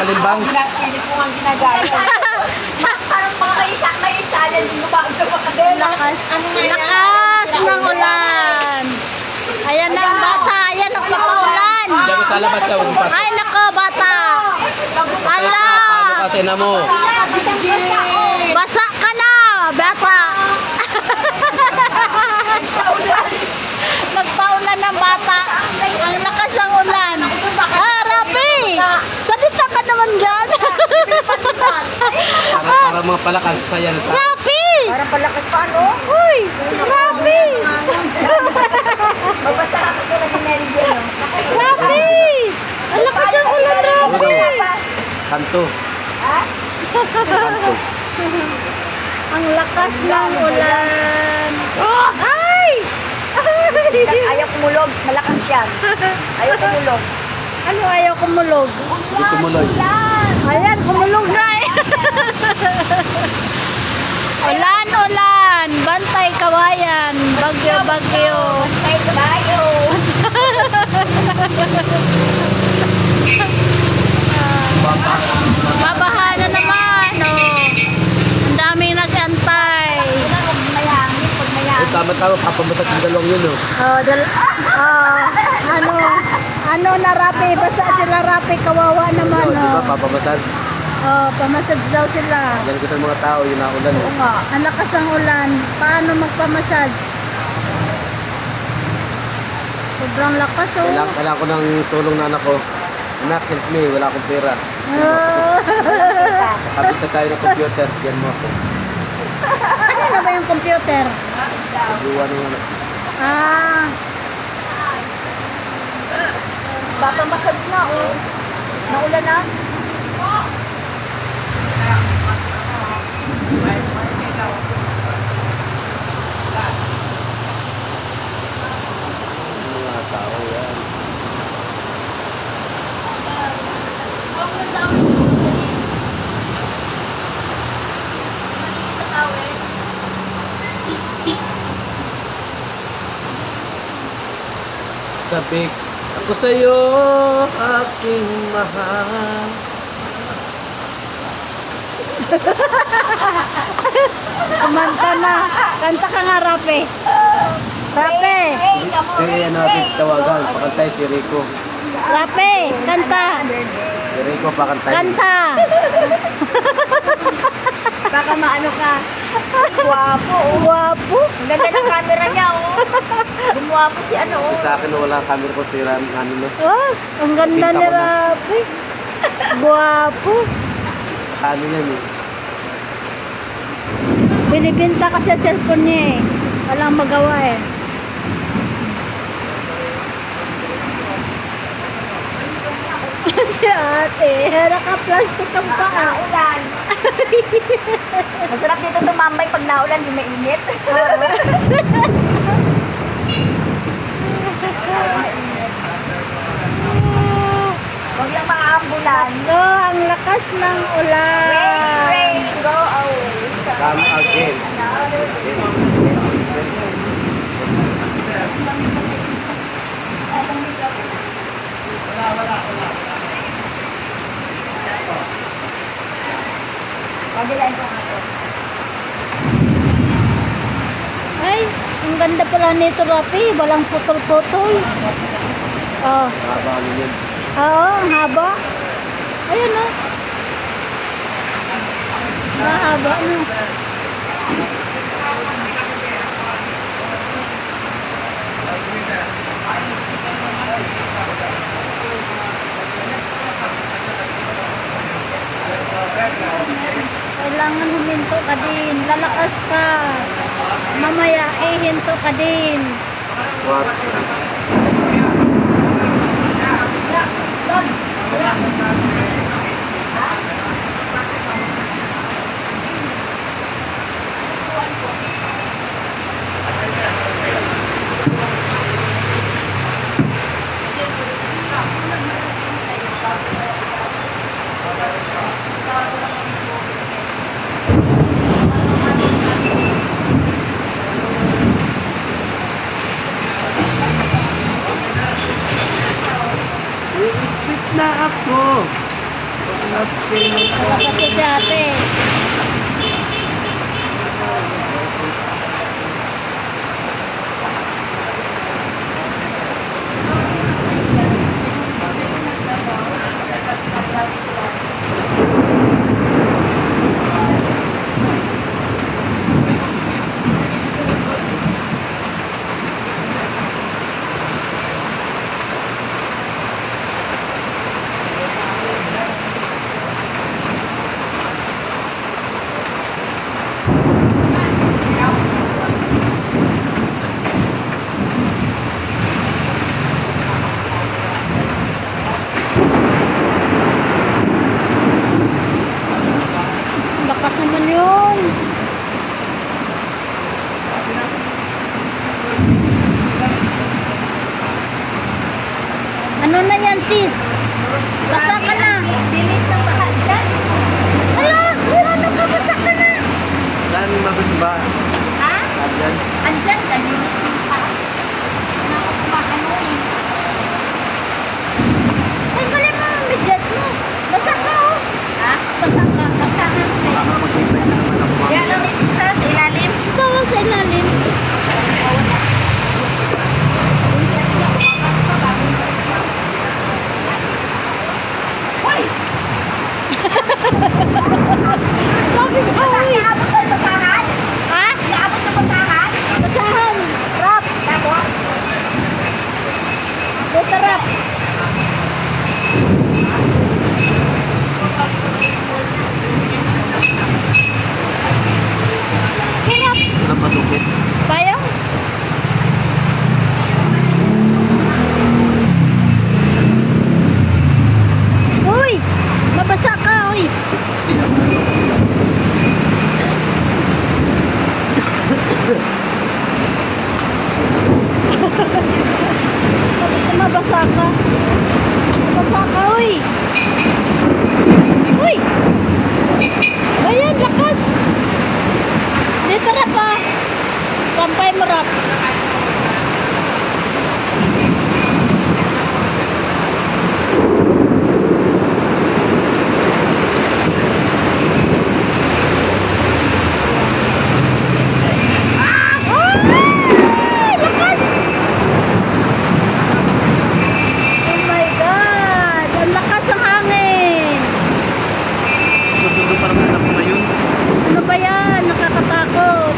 kalimbang. Pilit mo ang ginagaya. Parang mga may challenge mo ba? Lakas ng ulan. Ayan na ang bata. Ayan ang kapaulan. Hindi ako talabas ka. Ay nako bata. Hala. Paano ka tinan mo? Basa ka na bata. Nagpaulan ng bata. Ang lakas ng ulan. Ah, Rapi. Salita ka naman dyan. Para mga palakas saya na tayo. Rapi. Parang palakas pa, no? Uy, Rapi. Magbasa ako ko na Mary Jane. Rapi. Ang lakas ng ulan, Rapi. Kanto. Ha? Kanto. Ang lakas ng ulan. Oh! Ay! Ayaw kumulog. Malakas yan. Ayaw kumulog. Ano ayaw kumulog? Hindi tumuloy. Ayan, kumulog na eh. Ulan, ulan. Bantay kawayan. Bagyo, bagyo. Ay, kabayo. Babaha na naman. Oh. Ang daming nag-antay. Pag mayangin, pag mayangin. Tama-tama, papabatak yung dalawang yun, oh. Ano na Rapi, basta sila Rapi, kawawa naman. Di ba, papabatak? Pamasage daw sila. Yan kita mga tao, yun na ulan, Oo eh. nga. Ang lakas ng ulan. Paano magpamasage? Sobrang lakas oh. Kailangan ko ng tulong na anak ko. Anak, help me, wala akong pera. Kapit na tayo ng computer, yan mo ako. Ano na ba yung computer? Nagawa ng anak. Ah, Baka massage na, oh. Naulan na. Mga tao yan. Sabik ako sa'yo, aking mahal. kumanta na. Kanta ka nga Rapi. Rapi, Kaya yan natin tawagan, pakantay si Rico. Rapi, kanta. Si Rico, pakantay. Kanta. Baka maano ka. Guwapo, oh. Guwapo. Ang ganda ng camera niya, oh. Gumuwapo si ano, oh. Sa akin, wala camera ko sira ng ano, no? Oh, ang ganda ni Rapi. Guwapo. Ano yan, eh? Binibinta kasi sa cellphone niya eh. Walang magawa eh. Si ate, naka-plastic ang paa. Ulan. Masarap dito tumambay pag naulan, di mainit. Huwag lang maaambulan. So, ang lakas ng ulan. Rain, rain, go away. Come again. Pagilan ko nga to. Ay, ang ganda pala nito, Rapi. Walang putol-putol. Oh, Haba ano yan. oo, ang haba. Ayun oh. Mahaba no. Kailangan huminto ka din. Lalakas ka. Mamaya, hinto ka din. What? I-split na ako. Malakas si ate. Lakas naman yun. Ano na yan, sis? Basa ka na. Bilis ng bahal dyan. Hala, ano ka? Basa ka na. Saan mababa? Ha? Andyan. Andyan, kanina. Ano eh. Tanggalin mo ang bigas mo. Basa ka, oh. Ha? Basa ka. Basta ka. Baka mag-ibay na naman ako. Yan ang isisa sa ilalim. Ikaw sa ilalim. Hoy! Sabi ko, uy. Naabot sa basahan? Ha? Naabot sa basahan? Basahan. Rap. Tapos? Buta rap. Hirap. Sarap masukit. Bayang? Uy! Mabasa ka, uy! Sabi ko, mabasa ka. Mabasa ka, uy! Uy! Ayan, lakas! Dito na pa! Sampay mo rap. Ah! Lakas! Oh my God! Ang lakas ng hangin! Susundo pa naman ako ngayon. Ano ba yan? Nakakatakot.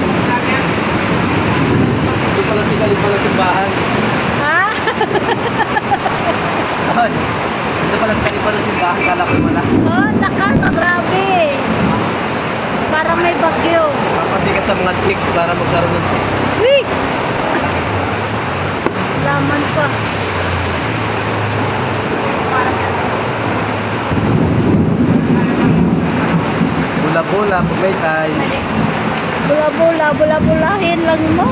Ito pala si galing pala simbahan. Ha? Ay, ito pala si galing pala simbahan. Kala ko wala. Oh, lakas. Grabe. Parang may bagyo. Papasikat sa mga chicks para magkaroon ng chicks. Uy! Laman pa. Bula-bula, pag may time. Bula-bula, bula-bulahin lang mo.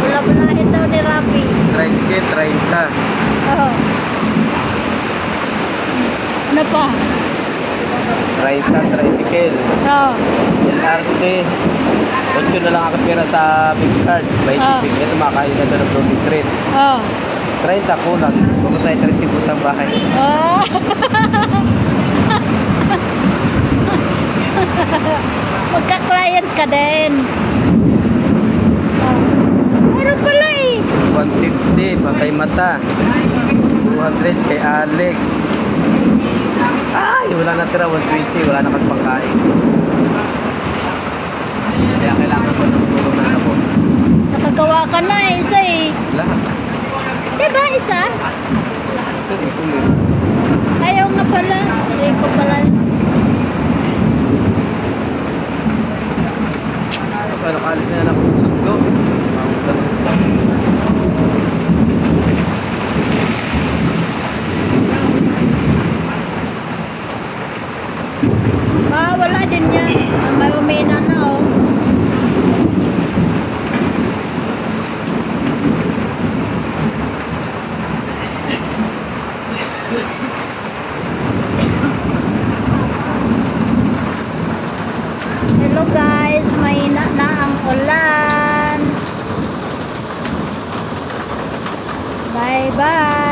Bula-bulahin daw ni Rapi. Tricycle, 30. Oh. Ano pa? 30, tricycle. Oh. LRT. 8 na lang ako pera sa big card. May Ah. big na tumakain na doon ng Blooming Street. Oh. 30 kulang. Pumunta tayo 30 putang bahay. Oh. Magka-client ka din. Oh. Meron pala eh. 150, patay mata. 200 kay Alex. Ay, wala na tira. 120, wala na kang pangkain. Kaya kailangan ko ng tulong na ako. Nakagawa ka na eh, isa eh. Lahat. Diba isa? Ito, tuloy. Ayaw nga pala. Ayaw ko pala. Paano kaalis na yan ako sa sundo? Ah, wala din yan. May umina na oh. Hello guys, may na ang ulan. Bye!